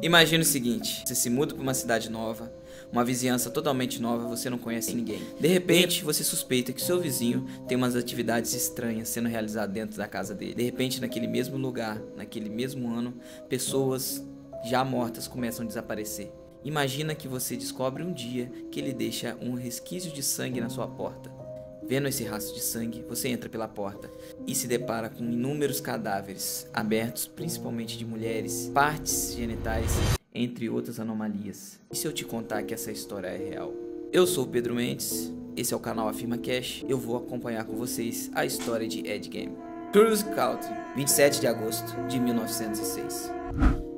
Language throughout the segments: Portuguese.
Imagina o seguinte, você se muda para uma cidade nova, uma vizinhança totalmente nova, você não conhece ninguém. De repente, você suspeita que seu vizinho tem umas atividades estranhas sendo realizadas dentro da casa dele. De repente, naquele mesmo lugar, naquele mesmo ano, pessoas já mortas começam a desaparecer. Imagina que você descobre um dia que ele deixa um resquício de sangue na sua porta. Vendo esse rastro de sangue, você entra pela porta e se depara com inúmeros cadáveres abertos, principalmente de mulheres, partes genitais, entre outras anomalias. E se eu te contar que essa história é real? Eu sou o Pedro Mendes, esse é o canal Afirma Cash, eu vou acompanhar com vocês a história de Ed Gein. Cruise Country, 27 de agosto de 1906.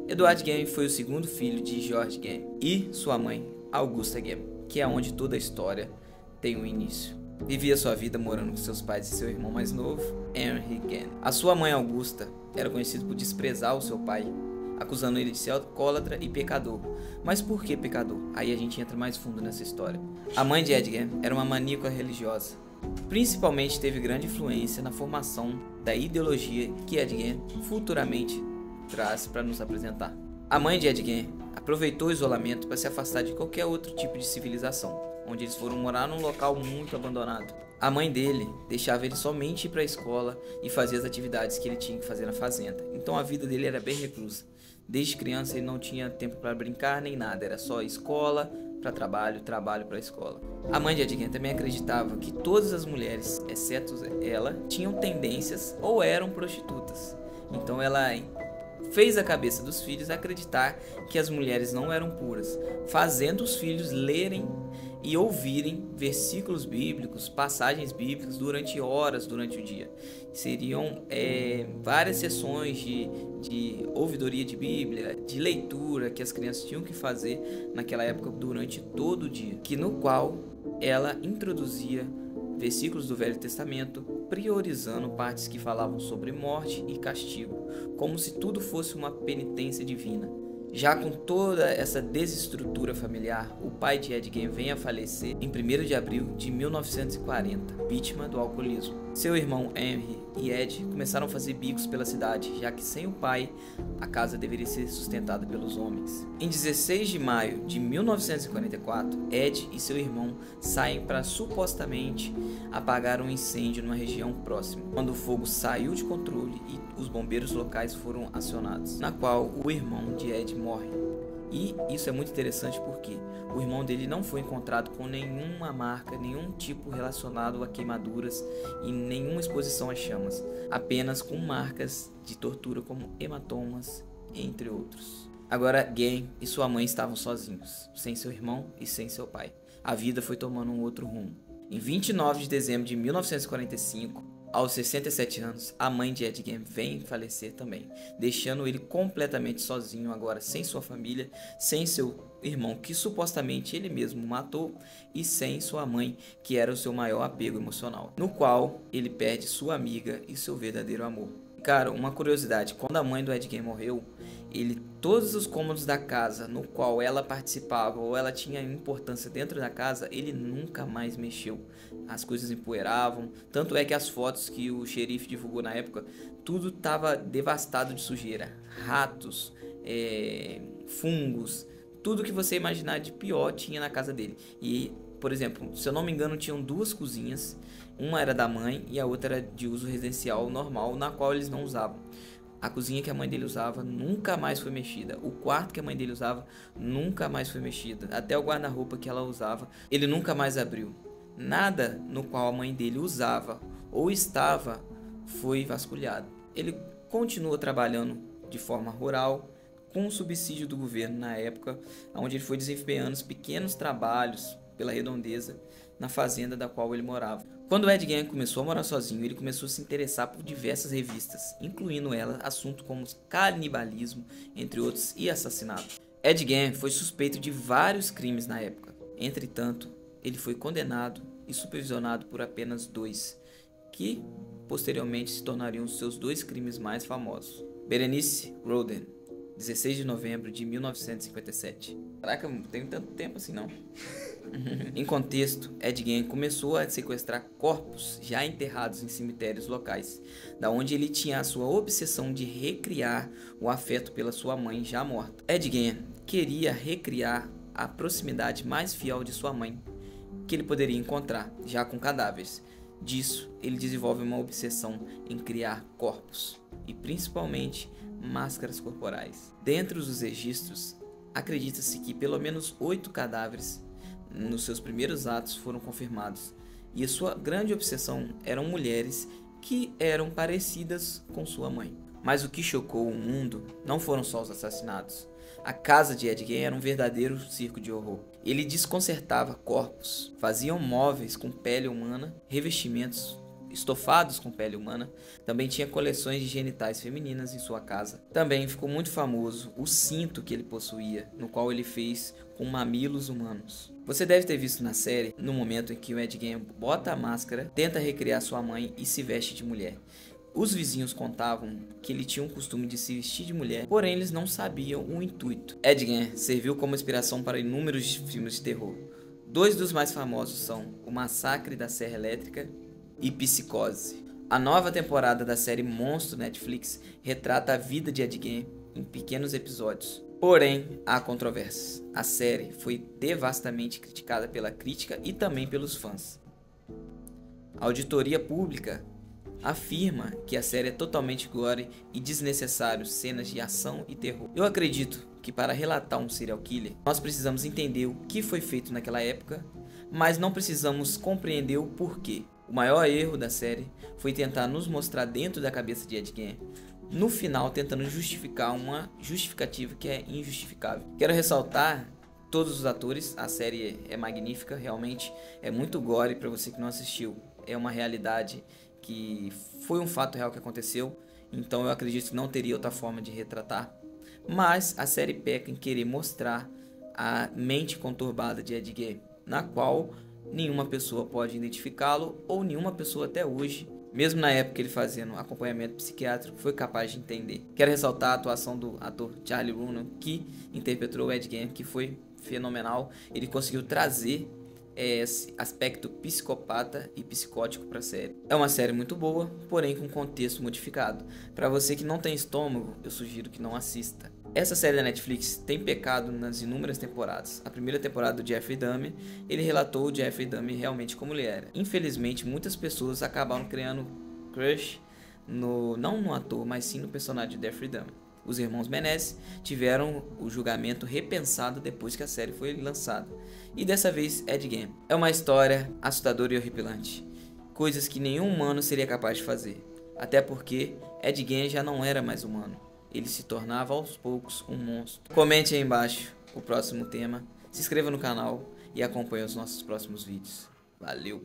Edward Gein foi o segundo filho de George Gein e sua mãe, Augusta Gein, que é onde toda a história tem um início. Vivia sua vida morando com seus pais e seu irmão mais novo, Henry Gein. A sua mãe Augusta era conhecida por desprezar o seu pai, acusando ele de ser alcoólatra e pecador. Mas por que pecador? Aí a gente entra mais fundo nessa história. A mãe de Ed Gein era uma maníaca religiosa. Principalmente teve grande influência na formação da ideologia que Ed Gein futuramente traz para nos apresentar. A mãe de Ed Gein aproveitou o isolamento para se afastar de qualquer outro tipo de civilização, onde eles foram morar num local muito abandonado. A mãe dele deixava ele somente ir para a escola e fazer as atividades que ele tinha que fazer na fazenda. Então a vida dele era bem reclusa. Desde criança ele não tinha tempo para brincar nem nada, era só escola para trabalho, trabalho para escola. A mãe de Ed Gein também acreditava que todas as mulheres, exceto ela, tinham tendências ou eram prostitutas. Então ela fez a cabeça dos filhos acreditar que as mulheres não eram puras, fazendo os filhos lerem e ouvirem versículos bíblicos, passagens bíblicas durante horas durante o dia. Seriam várias sessões de ouvidoria de Bíblia, de leitura que as crianças tinham que fazer naquela época durante todo o dia, no qual ela introduzia versículos do Velho Testamento, priorizando partes que falavam sobre morte e castigo, como se tudo fosse uma penitência divina. Já com toda essa desestrutura familiar, o pai de Ed Gein vem a falecer em 1º de abril de 1940, vítima do alcoolismo. Seu irmão Henry e Ed começaram a fazer bicos pela cidade, já que sem o pai, a casa deveria ser sustentada pelos homens. Em 16 de maio de 1944, Ed e seu irmão saem para supostamente apagar um incêndio numa região próxima, quando o fogo saiu de controle e os bombeiros locais foram acionados, na qual o irmão de Ed morre. E isso é muito interessante porque o irmão dele não foi encontrado com nenhuma marca, nenhum tipo relacionado a queimaduras e nenhuma exposição a chamas, apenas com marcas de tortura como hematomas, entre outros. Agora Gein e sua mãe estavam sozinhos, sem seu irmão e sem seu pai. A vida foi tomando um outro rumo. Em 29 de dezembro de 1945, aos 67 anos, a mãe de Ed Gein vem falecer também, deixando ele completamente sozinho agora, sem sua família, sem seu irmão que supostamente ele mesmo matou e sem sua mãe, que era o seu maior apego emocional, no qual ele perde sua amiga e seu verdadeiro amor. Cara, uma curiosidade, quando a mãe do Ed Gein morreu, todos os cômodos da casa no qual ela participava ou ela tinha importância dentro da casa, ele nunca mais mexeu. As coisas empoeiravam, tanto é que as fotos que o xerife divulgou na época, tudo estava devastado de sujeira, ratos, fungos, tudo que você imaginar de pior tinha na casa dele. E, por exemplo, se eu não me engano, tinham duas cozinhas, uma era da mãe e a outra era de uso residencial normal, na qual eles não usavam. A cozinha que a mãe dele usava nunca mais foi mexida. O quarto que a mãe dele usava nunca mais foi mexido. Até o guarda-roupa que ela usava, ele nunca mais abriu. Nada no qual a mãe dele usava ou estava foi vasculhado. Ele continua trabalhando de forma rural, com o subsídio do governo na época, onde ele foi desempenhando pequenos trabalhos pela redondeza na fazenda da qual ele morava. Quando Ed Gein começou a morar sozinho, ele começou a se interessar por diversas revistas, incluindo assuntos como canibalismo, entre outros, e assassinato. Ed Gein foi suspeito de vários crimes na época. Entretanto, ele foi condenado e supervisionado por apenas 2, que posteriormente se tornariam seus 2 crimes mais famosos. Berenice Rhoden, 16 de novembro de 1957. Caraca, não tem tanto tempo assim não. Em contexto, Ed Gein começou a sequestrar corpos já enterrados em cemitérios locais, da onde ele tinha a sua obsessão de recriar o afeto pela sua mãe já morta. Ed Gein queria recriar a proximidade mais fiel de sua mãe que ele poderia encontrar, já com cadáveres. Disso, ele desenvolve uma obsessão em criar corpos, e principalmente máscaras corporais. Dentre os registros, acredita-se que pelo menos 8 cadáveres nos seus primeiros atos foram confirmados, e a sua grande obsessão eram mulheres que eram parecidas com sua mãe. Mas o que chocou o mundo não foram só os assassinatos. A casa de Ed Gein era um verdadeiro circo de horror. Ele desconcertava corpos, fazia móveis com pele humana, revestimentos estofados com pele humana, também tinha coleções de genitais femininas em sua casa. Também ficou muito famoso o cinto que ele possuía, no qual ele fez com mamilos humanos. Você deve ter visto na série, no momento em que o Ed Gein bota a máscara, tenta recriar sua mãe e se veste de mulher. Os vizinhos contavam que ele tinha um costume de se vestir de mulher, porém eles não sabiam o intuito. Ed Gein serviu como inspiração para inúmeros filmes de terror. 2 dos mais famosos são O Massacre da Serra Elétrica e Psicose. A nova temporada da série Monstro Netflix retrata a vida de Ed Gein em pequenos episódios. Porém, há controvérsias. A série foi devastamente criticada pela crítica e também pelos fãs. A auditoria pública afirma que a série é totalmente gore e desnecessário cenas de ação e terror. Eu acredito que para relatar um serial killer, nós precisamos entender o que foi feito naquela época, mas não precisamos compreender o porquê. O maior erro da série foi tentar nos mostrar dentro da cabeça de Ed Gein, no final tentando justificar uma justificativa que é injustificável. Quero ressaltar todos os atores, a série é magnífica, realmente é muito gore para você que não assistiu. É uma realidade que foi um fato real que aconteceu, então eu acredito que não teria outra forma de retratar. Mas a série peca em querer mostrar a mente conturbada de Ed Gein, na qual nenhuma pessoa pode identificá-lo, ou nenhuma pessoa até hoje, mesmo na época ele fazendo acompanhamento psiquiátrico, foi capaz de entender. Quero ressaltar a atuação do ator Charlie Hunnam, que interpretou o Ed Gein, que foi fenomenal. Ele conseguiu trazer esse aspecto psicopata e psicótico para a série. É uma série muito boa, porém com contexto modificado. Para você que não tem estômago, eu sugiro que não assista. Essa série da Netflix tem pecado nas inúmeras temporadas. A primeira temporada do Jeffrey Dahmer, ele relatou o Jeffrey Dahmer realmente como ele era. Infelizmente, muitas pessoas acabaram criando crush não no ator, mas sim no personagem de Jeffrey Dahmer. Os irmãos Menezes tiveram o julgamento repensado depois que a série foi lançada. E dessa vez, Ed Gein. É uma história assustadora e horripilante. Coisas que nenhum humano seria capaz de fazer. Até porque Ed Gein já não era mais humano. Ele se tornava aos poucos um monstro. Comente aí embaixo o próximo tema, se inscreva no canal e acompanhe os nossos próximos vídeos. Valeu!